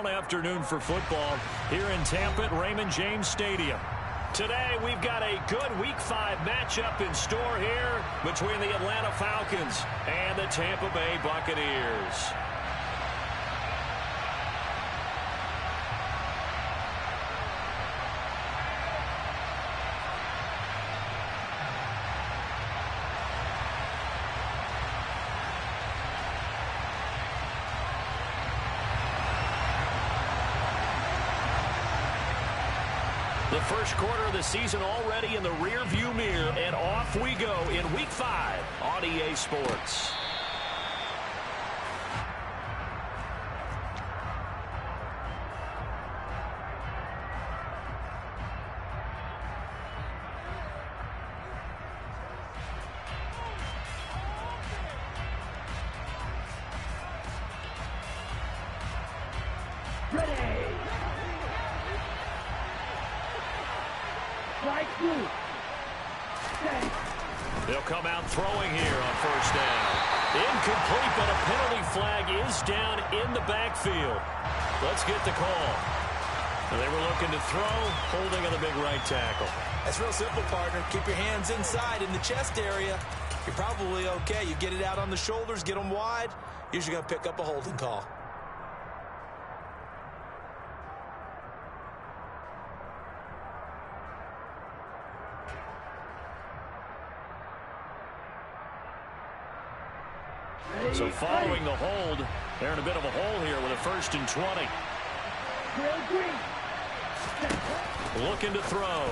long afternoon for football here in Tampa at Raymond James Stadium. Today, we've got a good Week 5 matchup in store here between the Atlanta Falcons and the Tampa Bay Buccaneers. The first quarter of the season already in the rear-view mirror, and off we go in Week 5 on EA Sports. They'll come out throwing here on first down. Incomplete, but a penalty flag is down in the backfield. Let's get the call. They were looking to throw, holding on the big right tackle. That's real simple, partner. Keep your hands inside in the chest area. You're probably okay. You get it out on the shoulders, get them wide. Usually going to pick up a holding call. So following the hold, they're in a bit of a hole here with a 1st and 20. Looking to throw.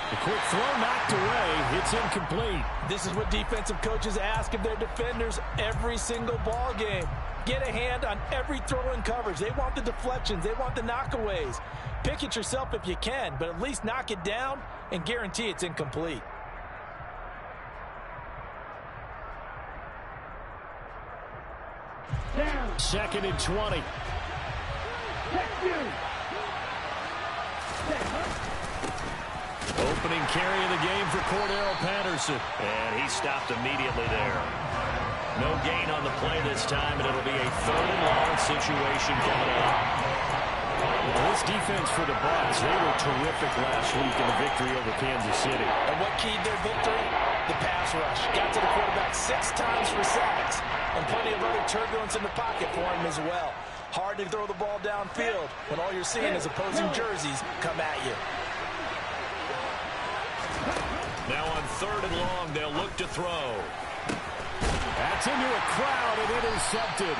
The quick throw knocked away. It's incomplete. This is what defensive coaches ask of their defenders every single ball game. Get a hand on every throw in coverage. They want the deflections. They want the knockaways. Pick it yourself if you can, but at least knock it down and guarantee it's incomplete. Down. 2nd and 20. Opening carry of the game for Cordero Patterson. And he stopped immediately there. No gain on the play this time, and it'll be a 3rd and long situation coming up. This defense for the Bucs, they were terrific last week in the victory over Kansas City. And what keyed their victory? The pass rush. Got to the quarterback 6 times for sacks. And plenty of other turbulence in the pocket for him as well. Hard to throw the ball downfield when all you're seeing is opposing jerseys come at you. Now on 3rd and long, they'll look to throw. That's into a crowd and intercepted.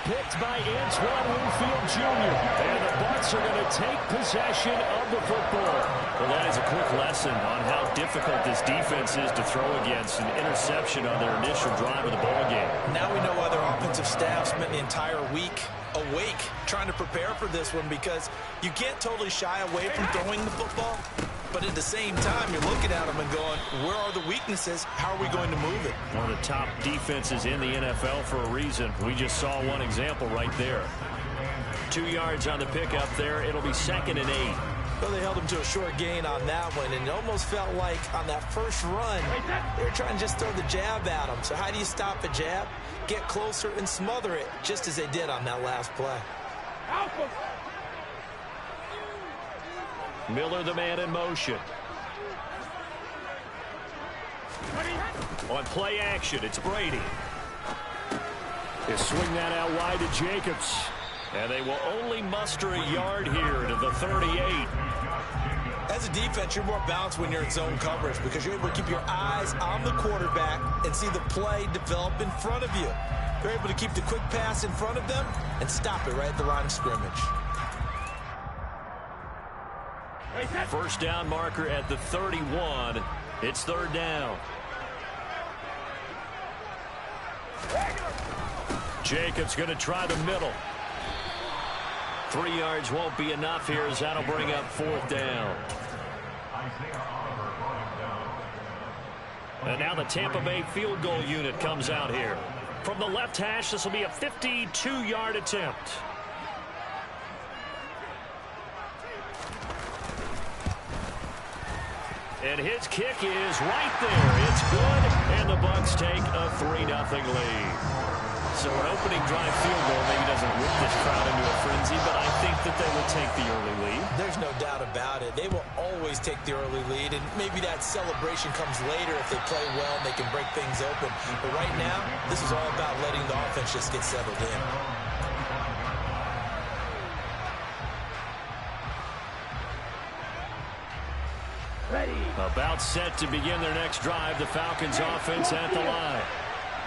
Picked by Antoine Winfield Jr. And the Bucs are going to take possession of the football. Well, that is a quick lesson on how difficult this defense is to throw against. An interception on their initial drive of the ball game. Now we know why their offensive staff spent the entire week awake trying to prepare for this one, because you can't totally shy away from throwing the football. But at the same time, you're looking at them and going, where are the weaknesses? How are we going to move it? One of the top defenses in the NFL for a reason. We just saw one example right there. 2 yards on the pickup there. It'll be 2nd and 8. Well, they held him to a short gain on that one, and it almost felt like on that first run, they were trying to just throw the jab at him. So how do you stop a jab? Get closer and smother it, just as they did on that last play. Miller, the man in motion. On play action, it's Brady. They swing that out wide to Jacobs. And they will only muster a yard here to the 38. As a defense, you're more balanced when you're in zone coverage because you're able to keep your eyes on the quarterback and see the play develop in front of you. They're able to keep the quick pass in front of them and stop it right at the line of scrimmage. First down marker at the 31. It's 3rd down. Jacobs going to try the middle. 3 yards won't be enough here as that'll bring up 4th down. And now the Tampa Bay field goal unit comes out here. From the left hash, this will be a 52-yard attempt. And his kick is right there. It's good, and the Bucs take a 3-0 lead. So an opening drive field goal maybe doesn't whip this crowd into a frenzy, but I will take the early lead. There's no doubt about it. They will always take the early lead, and maybe that celebration comes later if they play well and they can break things open. But right now, this is all about letting the offense just get settled in. About set to begin their next drive. The Falcons offense at the line.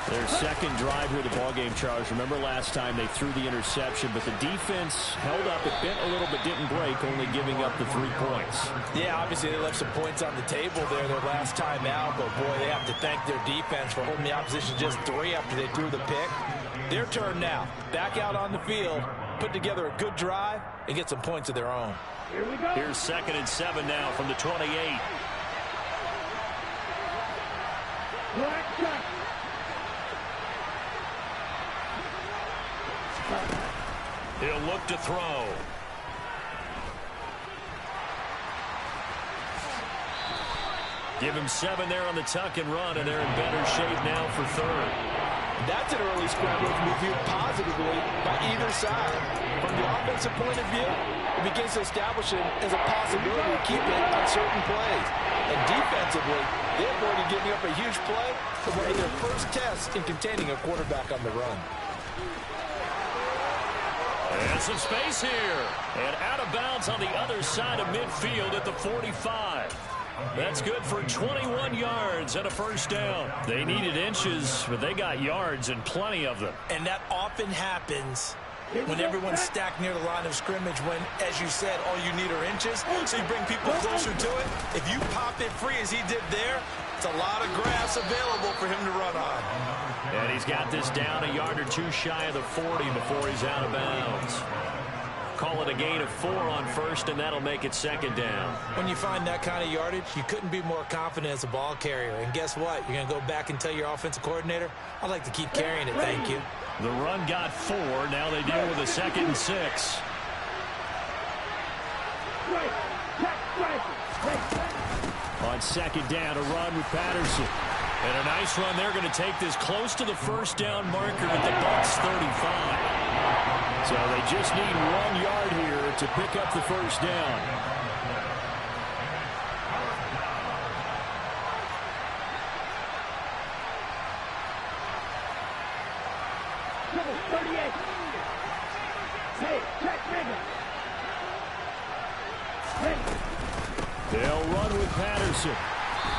Their second drive here, the ballgame, Charles. Remember last time they threw the interception, but the defense held up. It bent a little but didn't break, only giving up the 3 points. Yeah, obviously they left some points on the table there their last time out, but boy, they have to thank their defense for holding the opposition just 3 after they threw the pick. Their turn now. Back out on the field, put together a good drive, and get some points of their own. Here we go. Here's 2nd and 7 now from the 28. He'll look to throw. Give him 7 there on the tuck and run, and they're in better shape now for 3rd. That's an early scramble that can be viewed positively by either side. From the offensive point of view, it begins to establish it as a possibility to keep it on certain plays. And defensively, they avoided giving up a huge play for one of their first tests in containing a quarterback on the run. And some space here. And out of bounds on the other side of midfield at the 45. That's good for 21 yards and a first down. They needed inches, but they got yards and plenty of them. And that often happens when everyone's stacked near the line of scrimmage when, as you said, all you need are inches. So you bring people closer to it. If you pop it free as he did there, it's a lot of grass available for him to run on. And he's got this down a yard or 2 shy of the 40 before he's out of bounds. Call it a gain of 4 on 1st, and that'll make it 2nd down. When you find that kind of yardage, you couldn't be more confident as a ball carrier. And guess what? You're going to go back and tell your offensive coordinator, I'd like to keep carrying it, thank you. The run got 4. Now they deal with a 2nd and 6. On 2nd down, a run with Patterson. And a nice run. They're going to take this close to the first down marker at the Bucs 35. So they just need 1 yard here to pick up the first down. Number 38. Hey, check bigger. They'll run with Patterson.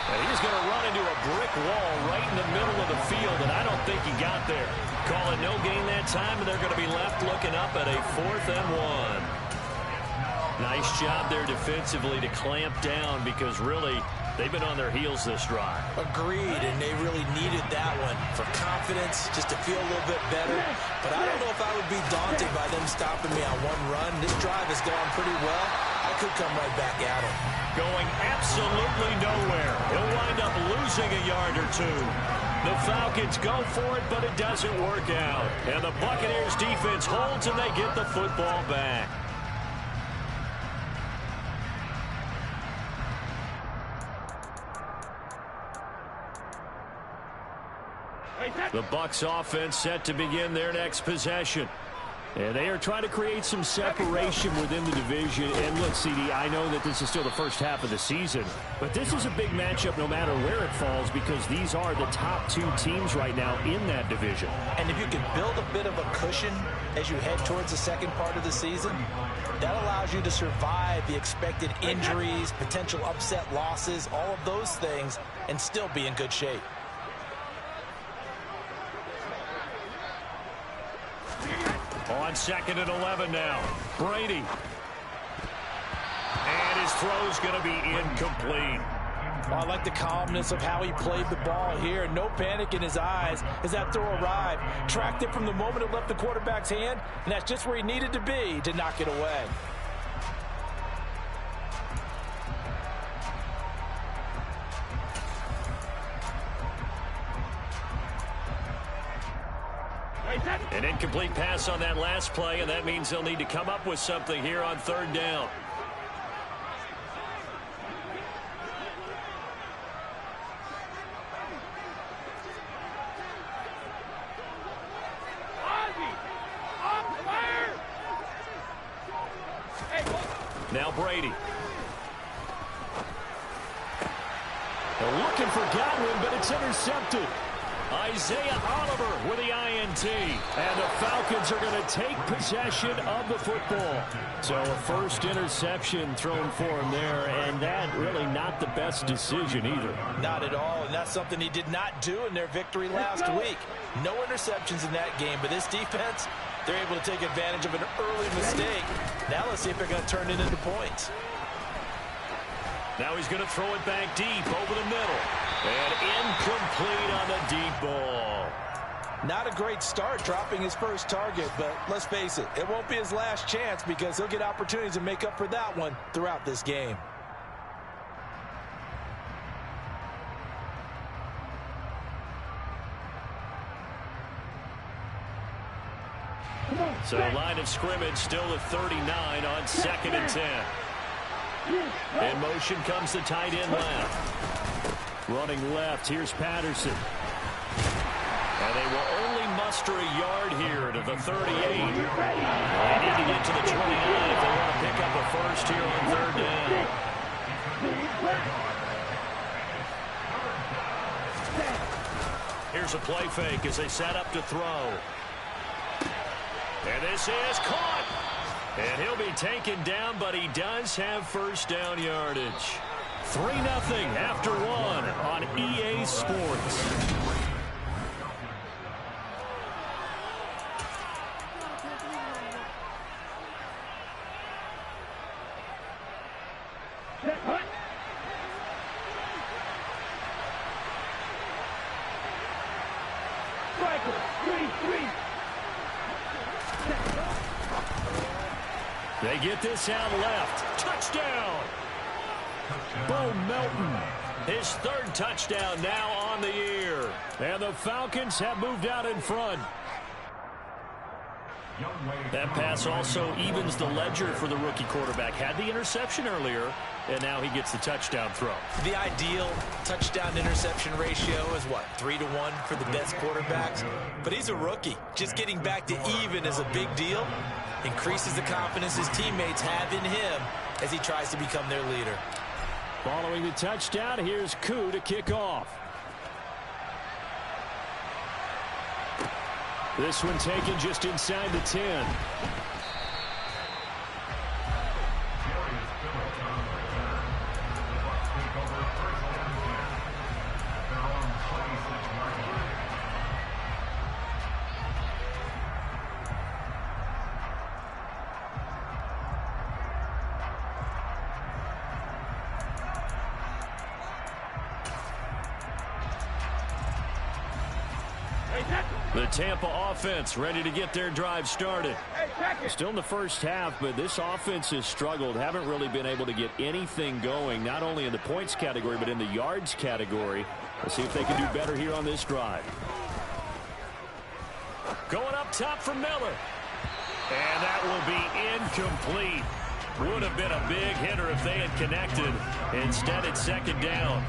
And he's going to run into a brick wall right in the middle of the field, and I don't think he got there. Call it no gain that time, and they're going to be left looking up at a 4th and 1. Nice job there defensively to clamp down because really they've been on their heels this drive. Agreed, and they really needed that one for confidence, just to feel a little bit better. But I don't know if I would be daunted by them stopping me on 1 run. This drive has gone pretty well. I could come right back at him. Going absolutely nowhere. He'll wind up losing a yard or 2. The Falcons go for it, but it doesn't work out. And the Buccaneers defense holds and they get the football back. The Bucs offense set to begin their next possession. And they are trying to create some separation within the division. And look, CD, I know that this is still the first half of the season, but this is a big matchup no matter where it falls because these are the top 2 teams right now in that division. And if you can build a bit of a cushion as you head towards the second part of the season, that allows you to survive the expected injuries, potential upset losses, all of those things, and still be in good shape. On 2nd and 11 now. Brady. And his throw's going to be incomplete. Well, I like the calmness of how he played the ball here. No panic in his eyes as that throw arrived. Tracked it from the moment it left the quarterback's hand, and that's just where he needed to be to knock it away. An incomplete pass on that last play, and that means they'll need to come up with something here on 3rd down. Now Brady. They're looking for Godwin, but it's intercepted. Isaiah Oliver with the INT. And the Falcons are going to take possession of the football. So a first interception thrown for him there, and that really not the best decision either. Not at all, and that's something he did not do in their victory last week. No interceptions in that game, but this defense, they're able to take advantage of an early mistake. Now let's see if they're going to turn it into points. Now he's going to throw it back deep over the middle. And incomplete on the deep ball. Not a great start dropping his first target, but let's face it, it won't be his last chance because he'll get opportunities to make up for that one throughout this game. So line of scrimmage still at 39 on 2nd and 10. In motion comes the tight end left. Running left, here's Patterson. And they will only muster a yard here to the 38. They need to get to the 29 if they want to pick up a first here on 3rd down. Here's a play fake as they set up to throw. And this is caught. And he'll be taken down, but he does have first down yardage. 3-0 after 1 on EA Sports. They get this out left. Touchdown! Bo Melton, his 3rd touchdown now on the year. And the Falcons have moved out in front. That pass also evens the ledger for the rookie quarterback. Had the interception earlier, and now he gets the touchdown throw. The ideal touchdown-interception ratio is, what, 3-to-1 for the best quarterbacks? But he's a rookie. Just getting back to even is a big deal. Increases the confidence his teammates have in him as he tries to become their leader. Following the touchdown, here's Koo to kick off. This one taken just inside the 10. The Tampa offense ready to get their drive started. Still in the first half, but this offense has struggled. Haven't really been able to get anything going, not only in the points category, but in the yards category. Let's see if they can do better here on this drive. Going up top for Miller. And that will be incomplete. Would have been a big hitter if they had connected. Instead, it's 2nd down.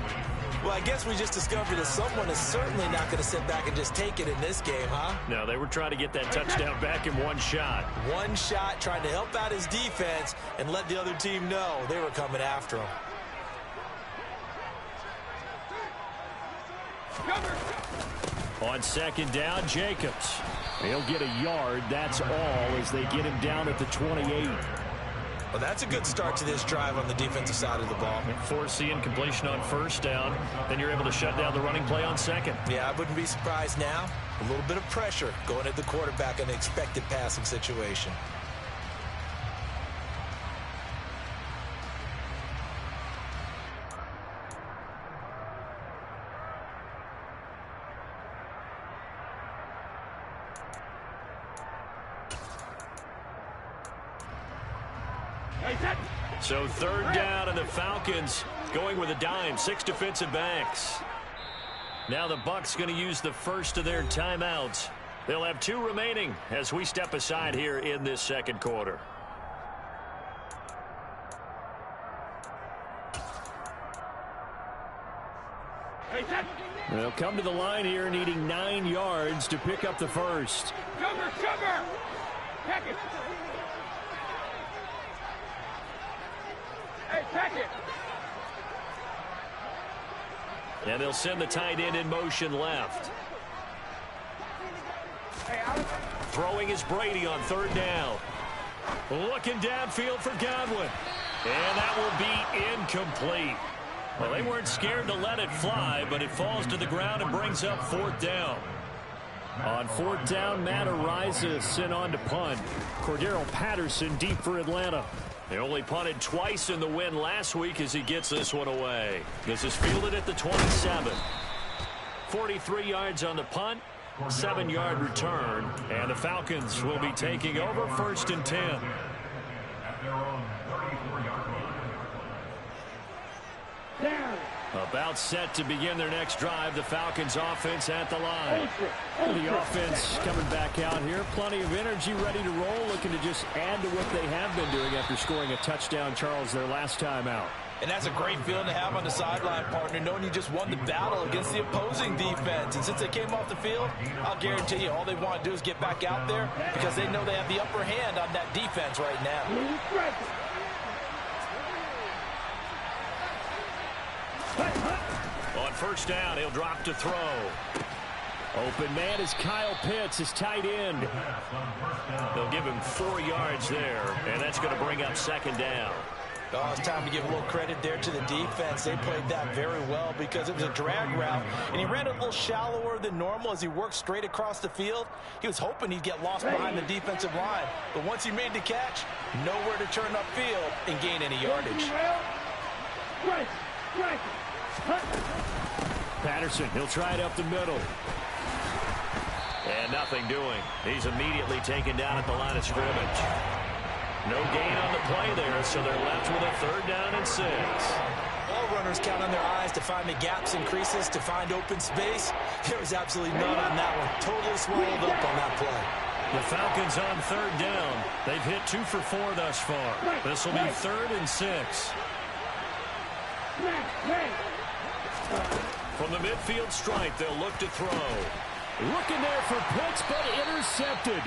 Well, I guess we just discovered that someone is certainly not going to sit back and just take it in this game, huh? No, they were trying to get that touchdown back in one shot. One shot, trying to help out his defense and let the other team know they were coming after him. On 2nd down, Jacobs. He'll get a yard. That's all as they get him down at the 28. Well, that's a good start to this drive on the defensive side of the ball. Force the incompletion on 1st down. Then you're able to shut down the running play on 2nd. Yeah, I wouldn't be surprised now. A little bit of pressure going at the quarterback in an expected passing situation. So 3rd down, and the Falcons going with a dime. 6 defensive backs. Now the Bucs going to use the first of their timeouts. They'll have 2 remaining as we step aside here in this 2nd quarter. They'll come to the line here needing 9 yards to pick up the first. Sugar! Pack it! And they'll send the tight end in motion left. Throwing is Brady on third down. Looking downfield for Godwin. And that will be incomplete. Well, they weren't scared to let it fly, but it falls to the ground and brings up fourth down. On fourth down, Matt Araiza sent on to punt. Cordero Patterson deep for Atlanta. They only punted twice in the win last week as he gets this one away. This is fielded at the 27. 43 yards on the punt, 7-yard return, and the Falcons will be taking over first and 10. About set to begin their next drive. The Falcons offense at the line. The offense coming back out here. Plenty of energy, ready to roll, looking to just add to what they have been doing after scoring a touchdown, Charles, their last time out. And that's a great feeling to have on the sideline, partner, knowing you just won the battle against the opposing defense. And since they came off the field, I'll guarantee you all they want to do is get back out there because they know they have the upper hand on that defense right now. On first down, he'll drop to throw. Open man is Kyle Pitts, his tight end. They'll give him 4 yards there, and that's going to bring up second down. Oh, it's time to give a little credit there to the defense. They played that very well because it was a drag route, and he ran a little shallower than normal as he worked straight across the field. He was hoping he'd get lost behind the defensive line, but once he made the catch, nowhere to turn upfield and gain any yardage. Patterson, he'll try it up the middle. And nothing doing. He's immediately taken down at the line of scrimmage. No gain on the play there, so they're left with a third down and 6. All runners count on their eyes to find the gaps and creases, to find open space. There was absolutely none on that one. Totally swallowed up on that play. The Falcons on third down. They've hit 2 for 4 thus far. This will be third and 6. From the midfield stripe, they'll look to throw. Looking there for Pitts, but intercepted.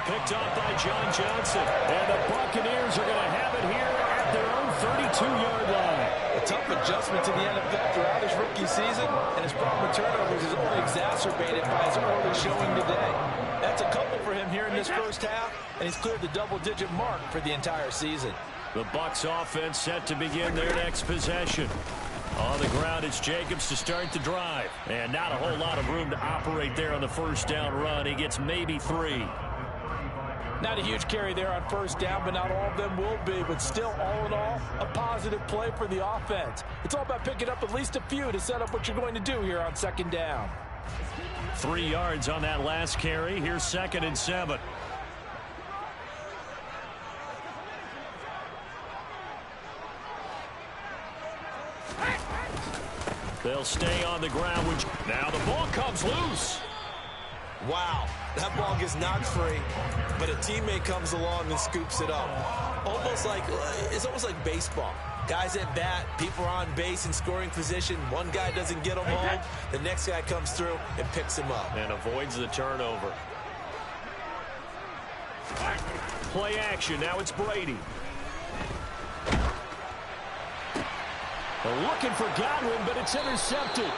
Picked up by John Johnson. And the Buccaneers are going to have it here at their own 32-yard line. A tough adjustment to the NFL throughout his rookie season, and his problem with turnovers is only exacerbated by his early showing today. That's a couple for him here in this first half, and he's cleared the double-digit mark for the entire season. The Bucs offense set to begin their next possession. On the ground, it's Jacobs to start the drive. And not a whole lot of room to operate there on the first down run. He gets maybe 3. Not a huge carry there on first down, but not all of them will be. But still, all in all, a positive play for the offense. It's all about picking up at least a few to set up what you're going to do here on second down. 3 yards on that last carry. Here's second and 7. They'll stay on the ground. Now the ball comes loose. Wow, that ball gets knocked free, but a teammate comes along and scoops it up. It's almost like baseball. Guys at bat, people are on base in scoring position. One guy doesn't get them home. The next guy comes through and picks him up. And avoids the turnover. Play action. Now it's Brady. Looking for Godwin, but it's intercepted.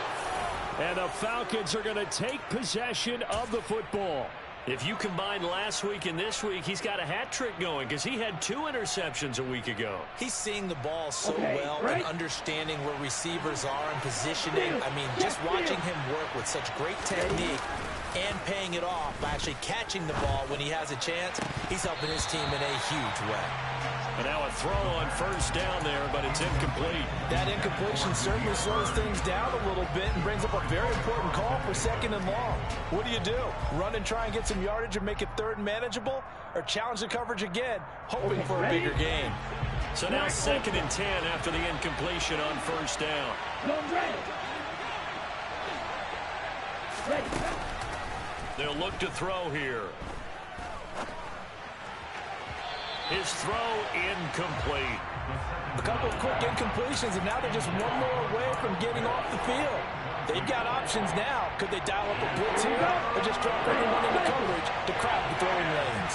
And the Falcons are going to take possession of the football. If you combine last week and this week, he's got a hat trick going because he had 2 interceptions a week ago. He's seeing the ball so well and understanding where receivers are and positioning. I mean, just watching him work with such great technique and paying it off by actually catching the ball when he has a chance, he's helping his team in a huge way. And now a throw on first down there, but it's incomplete. That incompletion certainly slows things down a little bit and brings up a very important call for second and long. What do? Run and try and get some yardage and make it third and manageable, or challenge the coverage again, hoping for a bigger gain? So now second and 10 after the incompletion on first down. They'll look to throw here. His throw incomplete. A couple of quick incompletions, and now they're just one more away from getting off the field. They've got options now. Could they dial up a blitz here or just drop everyone into coverage to crowd the throwing lanes?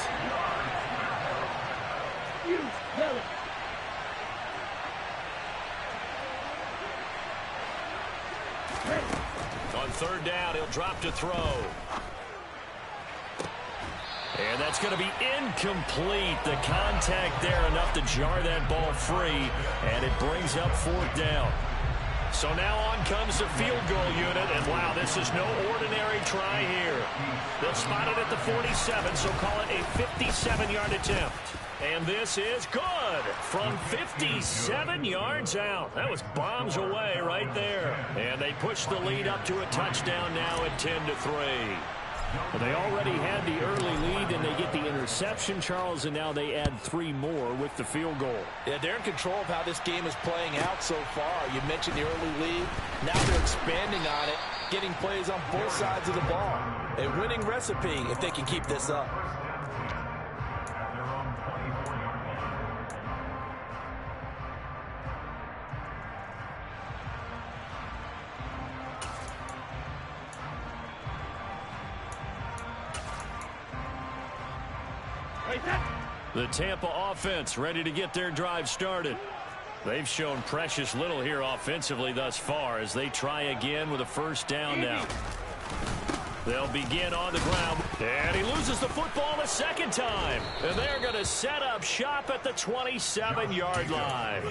On third down, he'll drop to throw. And that's going to be incomplete. The contact there enough to jar that ball free, and it brings up fourth down. So now on comes the field goal unit, and wow, this is no ordinary try here. They'll spot it at the 47, so call it a 57-yard attempt. And this is good from 57 yards out. That was bombs away right there. And they push the lead up to a touchdown now at 10-3. Well, they already had the early lead, and they get the interception, Charles, and now they add 3 more with the field goal. Yeah, they're in control of how this game is playing out so far. You mentioned the early lead. Now they're expanding on it, getting plays on both sides of the ball. A winning recipe if they can keep this up. The Tampa offense ready to get their drive started. They've shown precious little here offensively thus far as they try again with a first down now. They'll begin on the ground, and he loses the football a second time. And they're going to set up shop at the 27-yard line.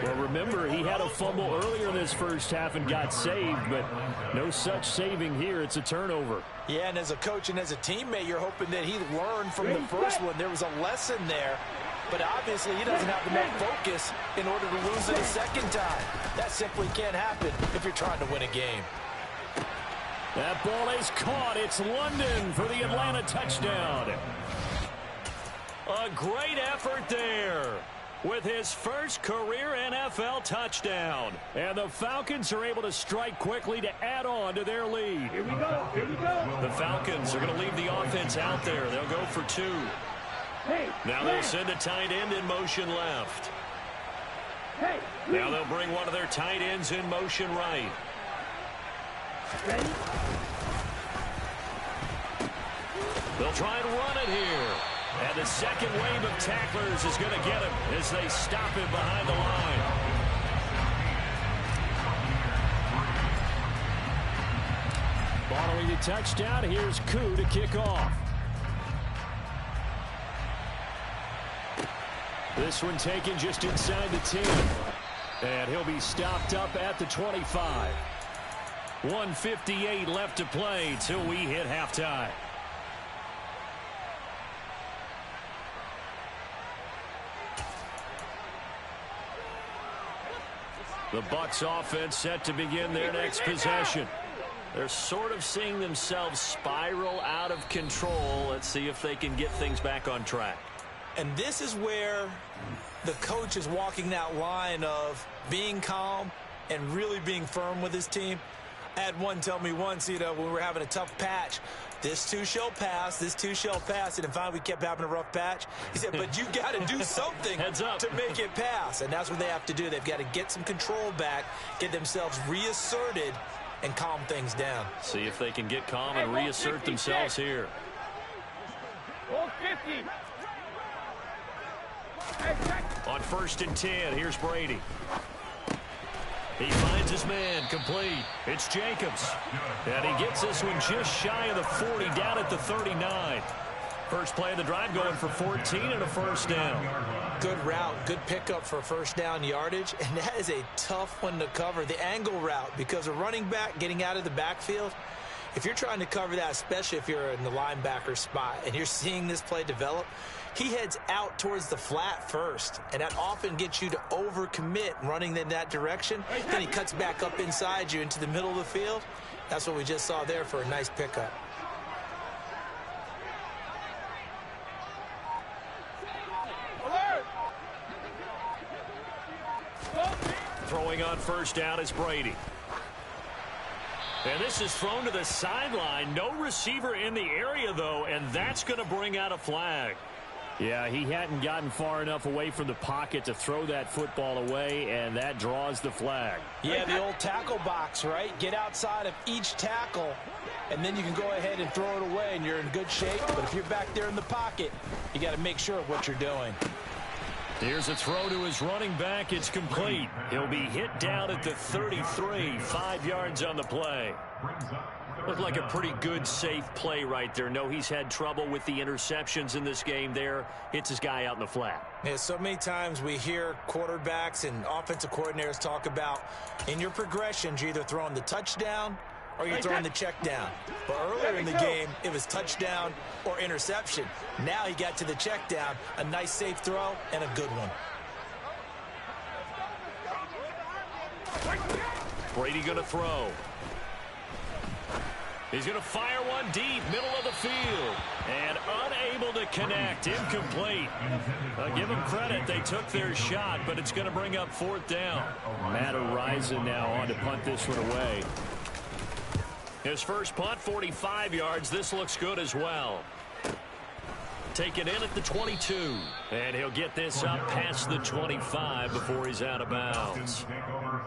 Well, remember, he had a fumble earlier in this first half and got saved, but no such saving here. It's a turnover. Yeah, and as a coach and as a teammate, you're hoping that he learned from the first one. There was a lesson there, but obviously he doesn't have enough focus in order to lose it a second time. That simply can't happen if you're trying to win a game. That ball is caught. It's London for the Atlanta touchdown. A great effort there with his first career NFL touchdown. And the Falcons are able to strike quickly to add on to their lead. Here we go. Here we go. The Falcons are going to leave the offense out there. They'll go for 2. Hey, now they'll send a tight end in motion left. Hey, now they'll bring one of their tight ends in motion right. Ready? They'll try and run it here. And the second wave of tacklers is going to get him as they stop him behind the line. Following the touchdown, here's Koo to kick off. This one taken just inside the 10. And he'll be stopped up at the 25. 1:58 left to play till we hit halftime. The Bucs offense set to begin their next possession. They're sort of seeing themselves spiral out of control. Let's see if they can get things back on track. And this is where the coach is walking that line of being calm and really being firm with his team. I had one tell me once, when we were having a tough patch, this too shall pass, this too shall pass, and finally we kept having a rough patch. He said, but you got to do something to make it pass, and that's what they have to do. They've got to get some control back, get themselves reasserted, and calm things down. See if they can get calm and reassert themselves here. 150. On 1st and 10, here's Brady. He finds his man, complete. It's Jacobs. And he gets this one just shy of the 40, down at the 39. First play of the drive going for 14 and a first down. Good route, good pickup for first down yardage, and that is a tough one to cover. The angle route, because a running back getting out of the backfield, if you're trying to cover that, especially if you're in the linebacker spot and you're seeing this play develop, he heads out towards the flat first, and that often gets you to overcommit running in that direction. Then he cuts back up inside you into the middle of the field. That's what we just saw there for a nice pickup. Throwing on first down is Brady. And this is thrown to the sideline. No receiver in the area, though, and that's going to bring out a flag. Yeah, he hadn't gotten far enough away from the pocket to throw that football away, and that draws the flag. Yeah, the old tackle box, right? Get outside of each tackle, and then you can go ahead and throw it away, and you're in good shape. But if you're back there in the pocket, you got to make sure of what you're doing. Here's a throw to his running back. It's complete. He'll be hit down at the 33, 5 yards on the play. Looked like a pretty good, safe play right there. No, he's had trouble with the interceptions in this game there. Hits his guy out in the flat. Yeah, so many times we hear quarterbacks and offensive coordinators talk about in your progressions, you're either throwing the touchdown or you're throwing the check down. But earlier in the game, it was touchdown or interception. Now he got to the check down, a nice safe throw, and a good one. Brady going to throw. He's going to fire one deep, middle of the field. And unable to connect, incomplete. Give them credit, they took their shot, but it's going to bring up 4th down. Matt Araiza now on to punt this one away. His first punt, 45 yards. This looks good as well. Take it in at the 22. And he'll get this up past the 25 before he's out of bounds.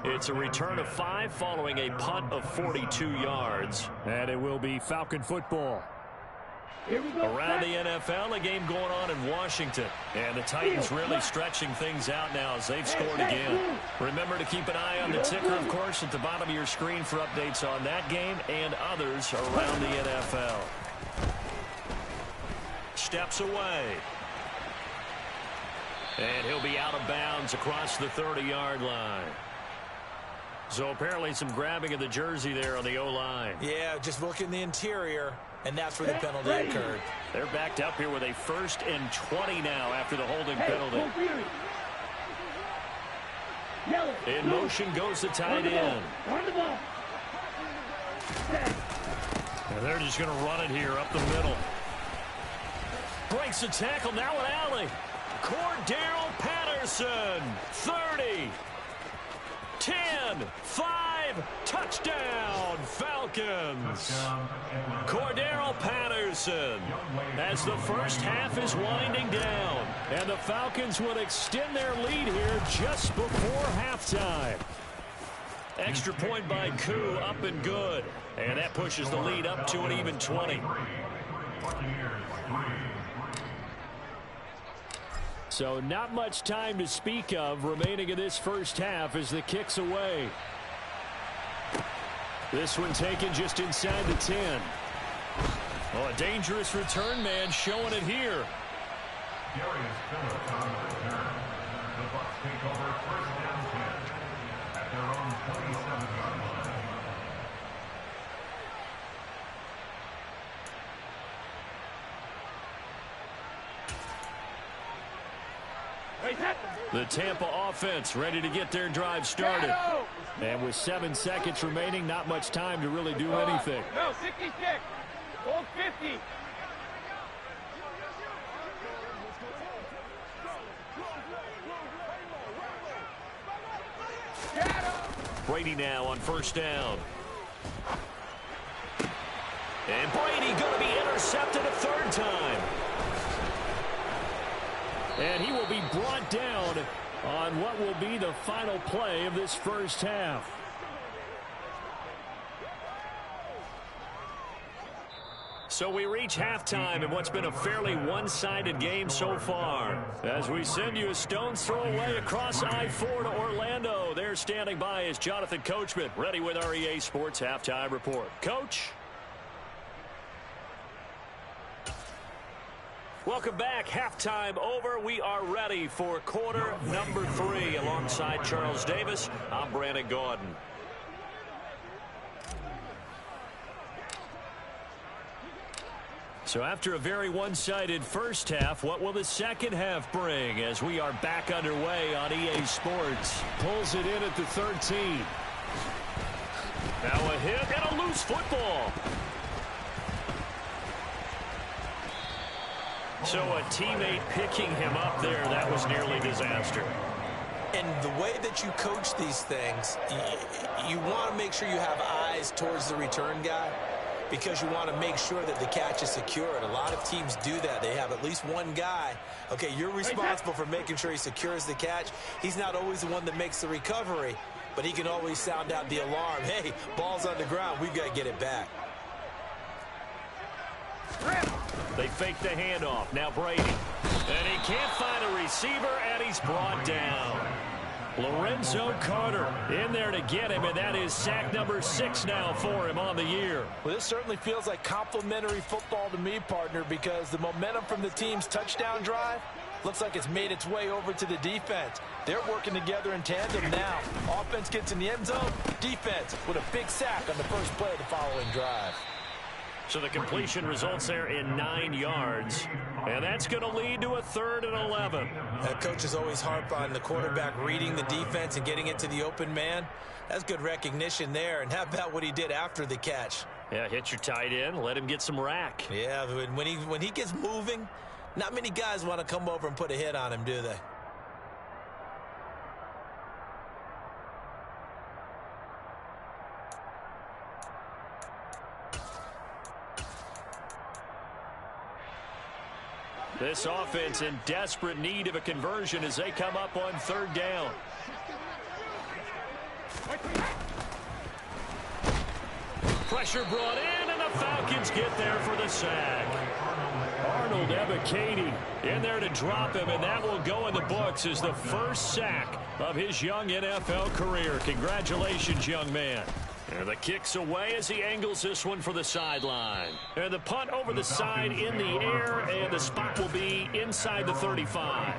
It's a return of 5 following a punt of 42 yards. And it will be Falcon football. Around the NFL, a game going on in Washington. And the Titans really stretching things out now as they've scored again. Remember to keep an eye on the ticker, of course, at the bottom of your screen for updates on that game and others around the NFL. Steps away. And he'll be out of bounds across the 30-yard line. So apparently some grabbing of the jersey there on the O-line. Yeah, just look in the interior, and that's where the penalty occurred. They're backed up here with a 1st and 20 now after the holding penalty. In motion goes the tight end. And they're just going to run it here up the middle. Breaks the tackle, now an alley. Cordero Patterson, 30, 10, 5, touchdown, Falcons. Cordero Patterson, as the first half is winding down, and the Falcons would extend their lead here just before halftime. Extra point by Koo, up and good, and that pushes the lead up to an even 20. So not much time to speak of remaining in this first half as the kick's away. This one taken just inside the 10. Oh, a dangerous return man showing it here. Darius Phillips on the return. The Bucs take over 1st down 10 at their own 27-yard line. The Tampa offense ready to get their drive started. And with 7 seconds remaining, not much time to really do anything. No, 66. Hold 50. Brady now on 1st down. And Brady going to be intercepted a 3rd time. And he will be brought down on what will be the final play of this first half. So we reach halftime in what's been a fairly one-sided game so far. As we send you a stone's throw away across I-4 to Orlando. There standing by is Jonathan Coachman, ready with our EA Sports Halftime Report. Coach? Welcome back. Halftime over. We are ready for quarter number 3. Alongside Charles Davis, I'm Brandon Gordon. So after a very one-sided first half, what will the second half bring as we are back underway on EA Sports? Pulls it in at the 13. Now a hit and a loose football. So a teammate picking him up there, that was nearly disaster. And the way that you coach these things, you want to make sure you have eyes towards the return guy because you want to make sure that the catch is secured. A lot of teams do that. They have at least one guy. Okay, you're responsible for making sure he secures the catch. He's not always the one that makes the recovery, but he can always sound out the alarm. Hey, ball's on the ground. We've got to get it back. They fake the handoff. Now Brady. And he can't find a receiver, and he's brought down. Lorenzo Carter in there to get him, and that is sack number 6 now for him on the year. Well, this certainly feels like complimentary football to me, partner, because the momentum from the team's touchdown drive looks like it's made its way over to the defense. They're working together in tandem now. Offense gets in the end zone. Defense with a big sack on the first play of the following drive. So the completion results there in 9 yards. And that's going to lead to a 3rd and 11. Coaches always harp on the quarterback reading the defense and getting it to the open man. That's good recognition there. And how about what he did after the catch? Yeah, hit your tight end. Let him get some rack. Yeah, when he gets moving, not many guys want to come over and put a hit on him, do they? This offense in desperate need of a conversion as they come up on 3rd down. Pressure brought in, and the Falcons get there for the sack. Arnold Ebiketie in there to drop him, and that will go in the books as the first sack of his young NFL career. Congratulations, young man. And the kick's away as he angles this one for the sideline. And the punt over the side in the air, and the spot will be inside the 35.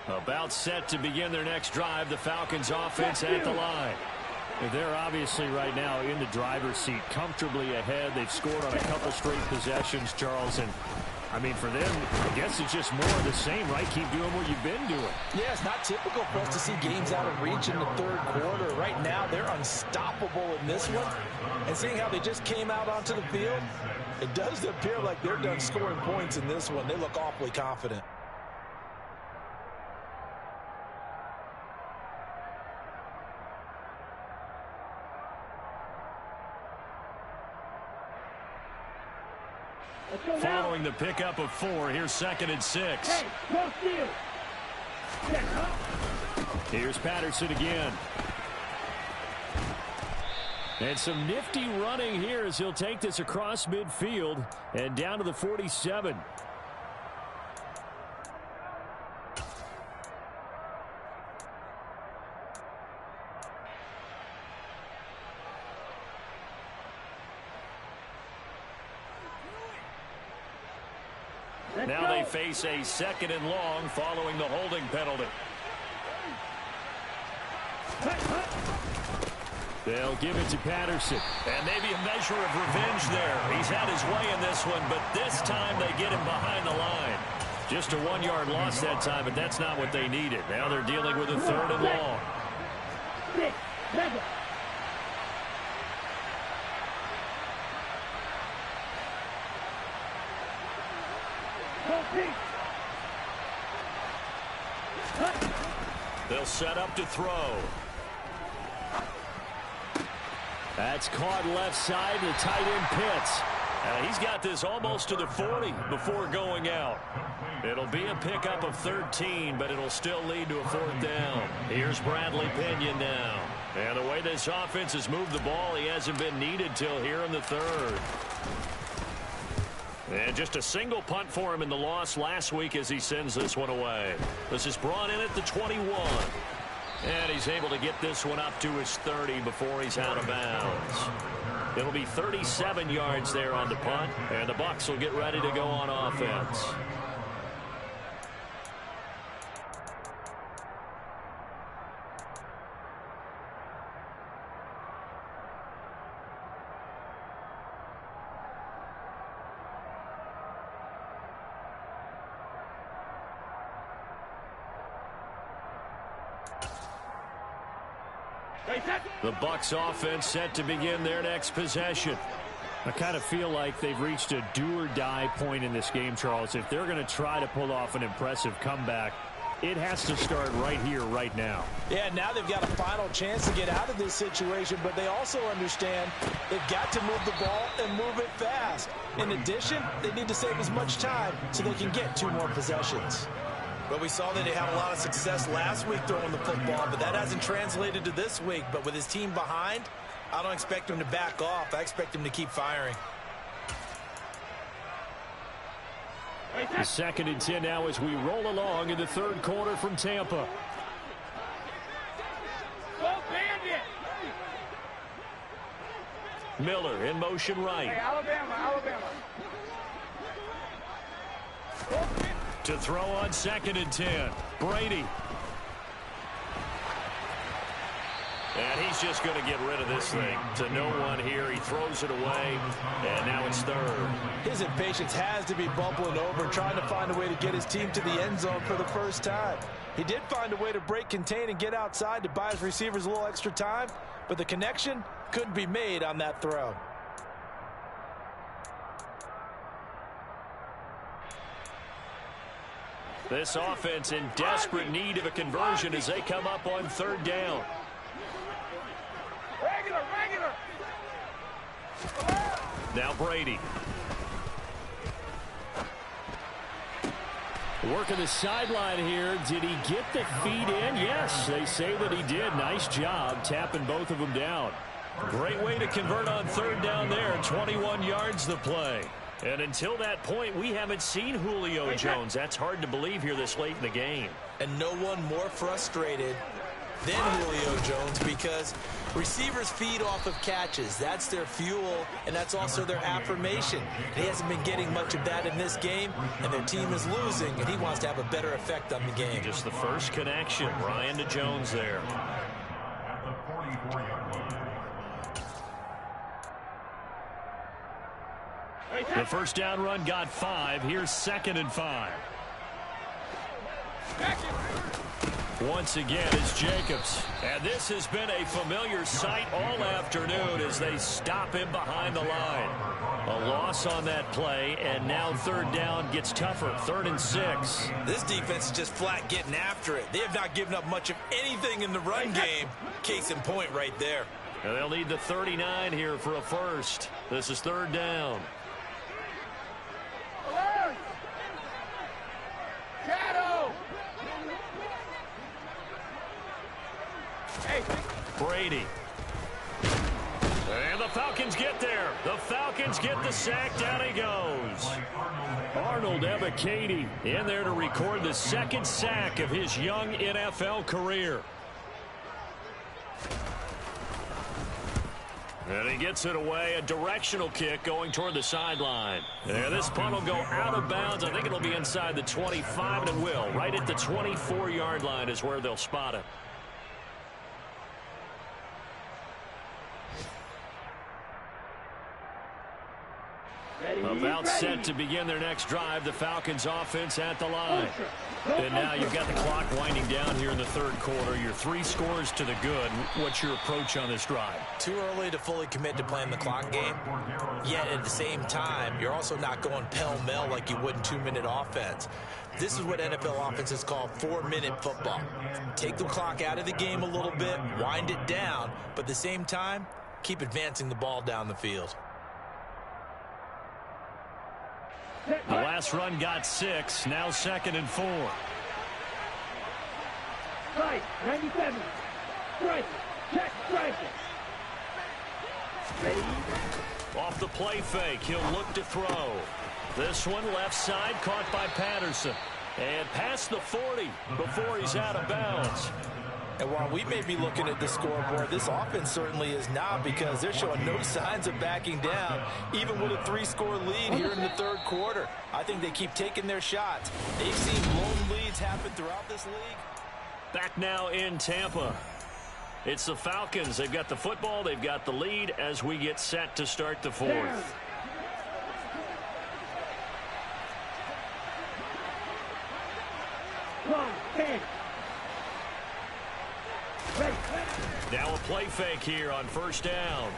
About set to begin their next drive, the Falcons offense at the line. They're obviously right now in the driver's seat, comfortably ahead. They've scored on a couple straight possessions, Charles, and I mean, for them, I guess it's just more of the same, right? Keep doing what you've been doing. Yeah, it's not typical for us to see games out of reach in the 3rd quarter. Right now, they're unstoppable in this one. And seeing how they just came out onto the field, it does appear like they're done scoring points in this one. They look awfully confident. Following the pickup of 4, here's 2nd and 6. Here's Patterson again. And some nifty running here as he'll take this across midfield and down to the 47. Now they face a 2nd and long following the holding penalty. They'll give it to Patterson. And maybe a measure of revenge there. He's had his way in this one, but this time they get him behind the line. Just a 1-yard loss that time, but that's not what they needed. Now they're dealing with a 3rd and long. They'll set up to throw. That's caught left side. The tight end Pitts. He's got this almost to the 40 before going out. It'll be a pickup of 13, but it'll still lead to a 4th down. Here's Bradley Pinion now. And the way this offense has moved the ball, he hasn't been needed till here in the 3rd. And just a single punt for him in the loss last week as he sends this one away. This is brought in at the 21. And he's able to get this one up to his 30 before he's out of bounds. It'll be 37 yards there on the punt, and the Bucs will get ready to go on offense. The Bucs offense set to begin their next possession. I kind of feel like they've reached a do-or-die point in this game, Charles. If they're going to try to pull off an impressive comeback, it has to start right here, right now. Yeah, now they've got a final chance to get out of this situation, but they also understand they've got to move the ball and move it fast. In addition, they need to save as much time so they can get 2 more possessions. Well, we saw that they had a lot of success last week throwing the football, but that hasn't translated to this week. But with his team behind, I don't expect him to back off. I expect him to keep firing. The 2nd and 10 now as we roll along in the 3rd quarter from Tampa. Go Bandit! Miller in motion right. Hey, Alabama. To throw on 2nd and 10. Brady. And he's just going to get rid of this thing. To no one here. He throws it away. And now it's 3rd. His impatience has to be bubbling over and trying to find a way to get his team to the end zone for the first time. He did find a way to break contain and get outside to buy his receivers a little extra time, but the connection couldn't be made on that throw. This offense in desperate need of a conversion as they come up on 3rd down. Regular. Now Brady. Working the sideline here. Did he get the feet in? Yes, they say that he did. Nice job tapping both of them down. Great way to convert on 3rd down there. 21 yards the play. And until that point, we haven't seen Julio Jones. That's hard to believe here this late in the game. And no one more frustrated than Julio Jones because receivers feed off of catches. That's their fuel, and that's also their affirmation. He hasn't been getting much of that in this game, and their team is losing, and he wants to have a better effect on the game. Just the first connection, Ryan to Jones there. At the 44-yard line. The first down run got 5. Here's 2nd and 5. Once again, it's Jacobs. And this has been a familiar sight all afternoon as they stop him behind the line. A loss on that play, and now 3rd down gets tougher. 3rd and 6. This defense is just flat getting after it. They have not given up much of anything in the run game. Case in point right there. And they'll need the 39 here for a first. This is 3rd down. Shadow! Brady. And the Falcons get there. The Falcons get the sack. Down he goes. Arnold Ebiketie in there to record the 2nd sack of his young NFL career. And he gets it away. A directional kick going toward the sideline. And this punt will go out of bounds. I think it'll be inside the 25, and it will. Right at the 24-yard line is where they'll spot it. About set to begin their next drive. The Falcons offense at the line. And now you've got the clock winding down here in the 3rd quarter. You're 3 scores to the good. What's your approach on this drive? Too early to fully commit to playing the clock game. Yet at the same time, you're also not going pell-mell like you would in 2-minute offense. This is what NFL offenses call 4-minute football. Take the clock out of the game a little bit, wind it down, but at the same time, keep advancing the ball down the field. The last run got 6. Now 2nd and 4. Right, 97. Strike. Check, strike. Ready? Off the play fake, he'll look to throw. This one left side caught by Patterson. And past the 40 before he's out of bounds. And while we may be looking at the scoreboard, this offense certainly is not, because they're showing no signs of backing down, even with a 3-score lead here in the 3rd quarter. I think they keep taking their shots. They've seen blown leads happen throughout this league. Back now in Tampa. It's the Falcons. They've got the football. They've got the lead as we get set to start the 4th. Now a play fake here on 1st down.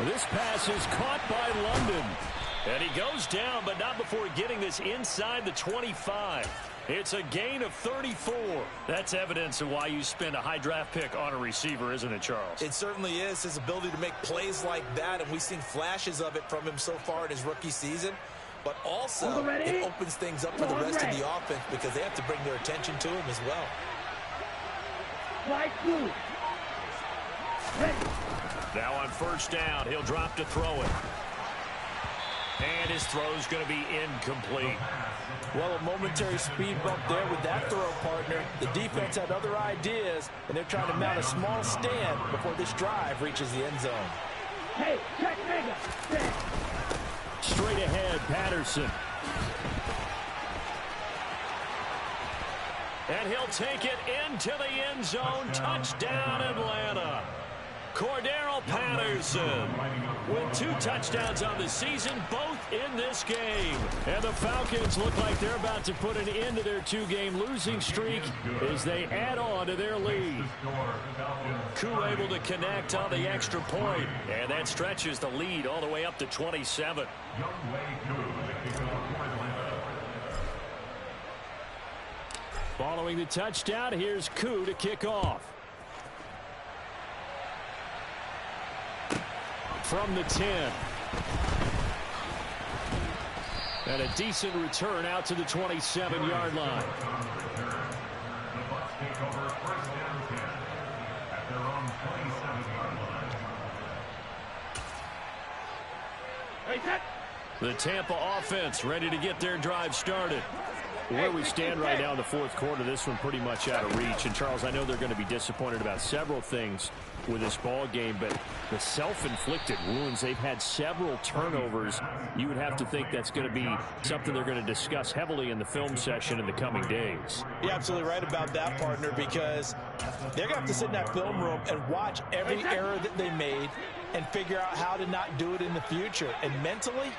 This pass is caught by London. And he goes down, but not before getting this inside the 25. It's a gain of 34. That's evidence of why you spend a high draft pick on a receiver, isn't it, Charles? It certainly is. His ability to make plays like that, and we've seen flashes of it from him so far in his rookie season. But also, it opens things up for the rest of the offense because they have to bring their attention to him as well. Flight 2. Now on first down, he'll drop to throw it. And his throw's going to be incomplete. Well, a momentary speed bump there with that throw, partner. The defense had other ideas, and they're trying to mount a small stand before this drive reaches the end zone. Hey, check mega. Straight ahead, Patterson. And he'll take it into the end zone. Touchdown, Atlanta. Cordero Patterson with 2 touchdowns on the season, both in this game. And the Falcons look like they're about to put an end to their 2-game losing streak as they add on to their lead. Koo able to connect on the extra point, and that stretches the lead all the way up to 27. Following the touchdown, here's Koo to kick off. From the 10. And a decent return out to the 27-yard line. The Bucs take over first down 10 at their own 27-yard line. Hey, set. The Tampa offense ready to get their drive started. Where we stand right now in the fourth quarter, this one pretty much out of reach. And, Charles, I know they're going to be disappointed about several things with this ball game, but the self-inflicted wounds, they've had several turnovers. You would have to think that's going to be something they're going to discuss heavily in the film session in the coming days. You're absolutely right about that, partner, because they're going to have to sit in that film room and watch every error that they made and figure out how to not do it in the future. And mentally,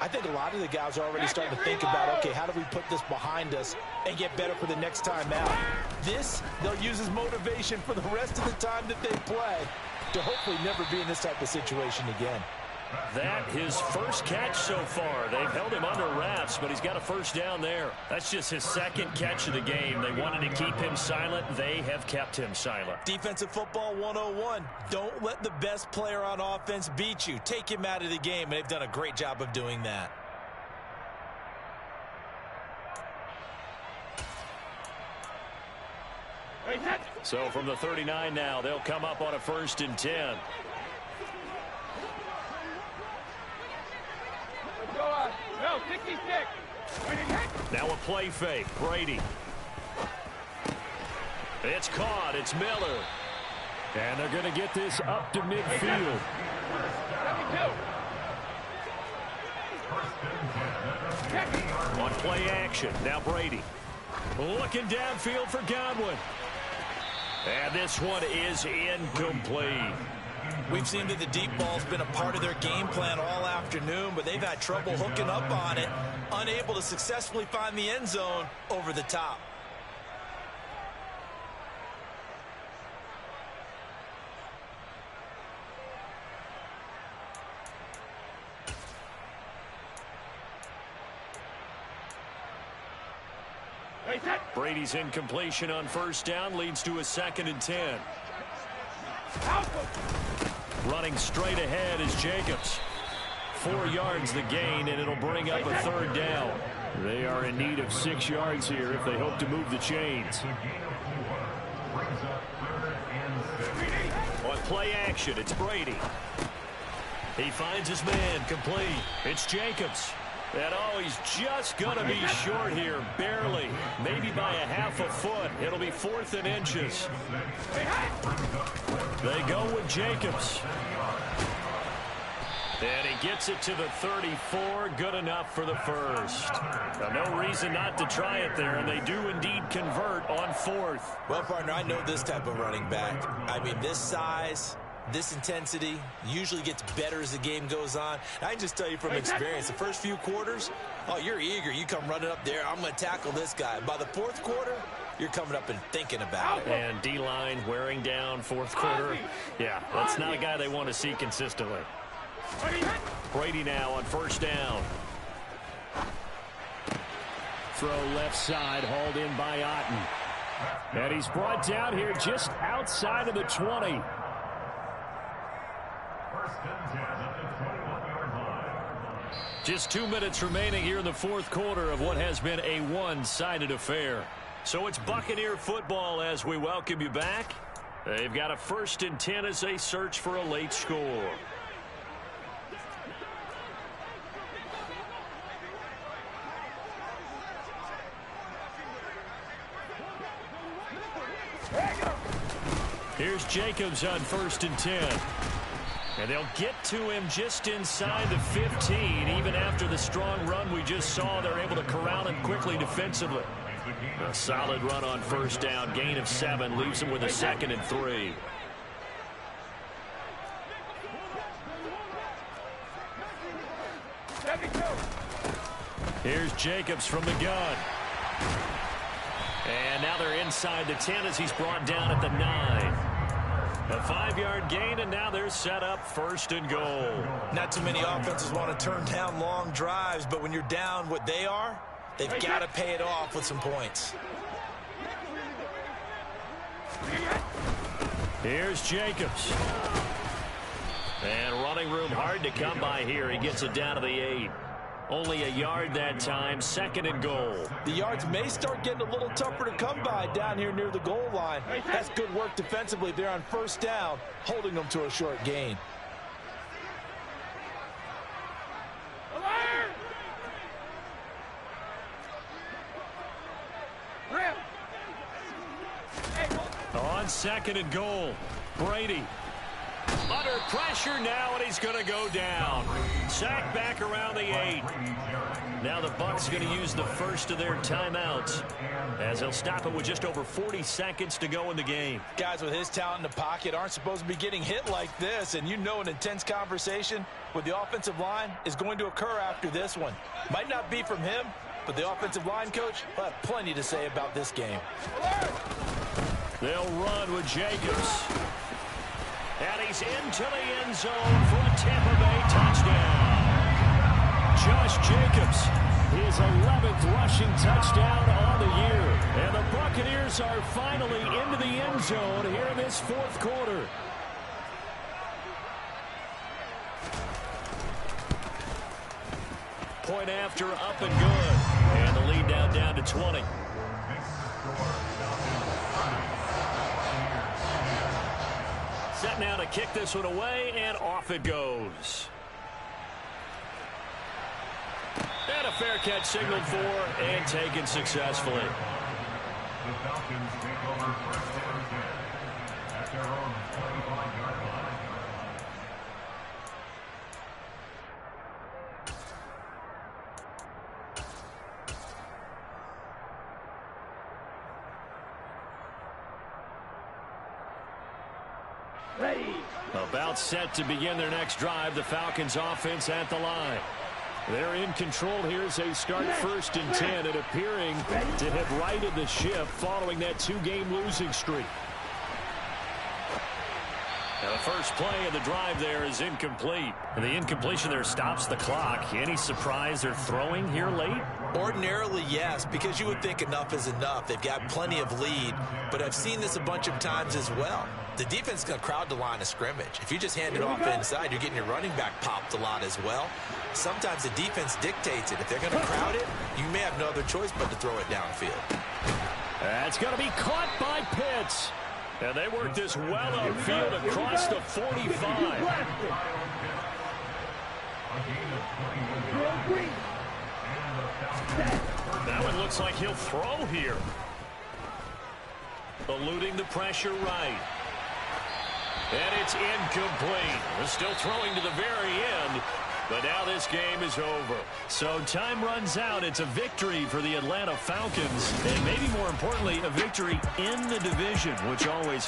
I think a lot of the guys are already starting to think about, okay, how do we put this behind us and get better for the next time out? This, they'll use as motivation for the rest of the time that they play to hopefully never be in this type of situation again. That his first catch so far. They've held him under wraps, but he's got a first down there. That's just his second catch of the game. They wanted to keep him silent. They have kept him silent. Defensive football 101. Don't let the best player on offense beat you. Take him out of the game, and they've done a great job of doing that. So from the 39 now, they'll come up on a 1st and 10. Go on. No, 66. Now a play fake. Brady. It's caught. It's Miller. And they're going to get this up to midfield. 72. On play action. Now Brady. Looking downfield for Godwin. And this one is incomplete. We've seen that the deep ball's been a part of their game plan all afternoon, but they've had trouble hooking up on it, unable to successfully find the end zone over the top. Brady's incompletion on 1st down leads to a 2nd and 10. Running straight ahead is Jacobs. 4 yards the gain, and it'll bring up a 3rd down. They are in need of 6 yards here if they hope to move the chains. On play action, it's Brady. He finds his man, complete. It's Jacobs. And oh, he's just going to be short here, barely. Maybe by a half a foot. It'll be 4th and inches. They go with Jacobs. And he gets it to the 34. Good enough for the first. Now, no reason not to try it there, and they do indeed convert on 4th. Well, partner, I know this type of running back. I mean, this size, this intensity usually gets better as the game goes on. I can just tell you from experience, the first few quarters, oh, you're eager. You come running up there, I'm going to tackle this guy. By the 4th quarter, you're coming up and thinking about it. And D-line wearing down 4th quarter. Yeah, that's not a guy they want to see consistently. Brady now on 1st down. Throw left side, hauled in by Otten. And he's brought down here just outside of the 20. Just 2 minutes remaining here in the 4th quarter of what has been a one-sided affair. So it's Buccaneer football as we welcome you back. They've got a 1st and 10 as they search for a late score. Here's Jacobs on 1st and 10. And they'll get to him just inside the 15. Even after the strong run we just saw, they're able to corral him quickly defensively. A solid run on 1st down. Gain of 7 leaves him with a 2nd and 3. Here's Jacobs from the gun. And now they're inside the 10 as he's brought down at the 9. A 5-yard gain, and now they're set up 1st and goal. Not too many offenses want to turn down long drives, but when you're down what they are, they've got to pay it off with some points. Here's Jacobs. And running room hard to come by here. He gets it down to the 8. Only a yard that time, 2nd and goal. The yards may start getting a little tougher to come by down here near the goal line. That's good work defensively. They're on 1st down, holding them to a short gain. On 2nd and goal, Brady. Under pressure now, and he's going to go down. Sacked back around the 8. Now the Bucs going to use the first of their timeouts as they'll stop it with just over 40 seconds to go in the game. Guys with his talent in the pocket aren't supposed to be getting hit like this, and you know an intense conversation with the offensive line is going to occur after this one. Might not be from him, but the offensive line coach will have plenty to say about this game. They'll run with Jacobs. And he's into the end zone for a Tampa Bay touchdown. Josh Jacobs, his 11th rushing touchdown on the year. And the Buccaneers are finally into the end zone here in this 4th quarter. Point after, up and good. And the lead down to 20. Set now to kick this one away, and off it goes. And a fair catch signaled for and taken successfully. The Falcons take over 1st and 10 at their own 25-yard line. Ready. About set to begin their next drive. The Falcons offense at the line. They're in control here as they start 1st and 10 and appearing to have righted the ship following that 2-game losing streak. Now the first play of the drive there is incomplete. And the incompletion there stops the clock. Any surprise they're throwing here late? Ordinarily, yes, because you would think enough is enough. They've got plenty of lead, but I've seen this a bunch of times as well. The defense is going to crowd the line of scrimmage. If you just hand it off inside, you're getting your running back popped a lot as well. Sometimes the defense dictates it. If they're going to crowd it, you may have no other choice but to throw it downfield. That's going to be caught by Pitts. And they work this well upfield across the 45. That one looks like he'll throw here. Eluding the pressure right. And it's incomplete. We're still throwing to the very end. But now this game is over. So time runs out. It's a victory for the Atlanta Falcons. And maybe more importantly, a victory in the division, which always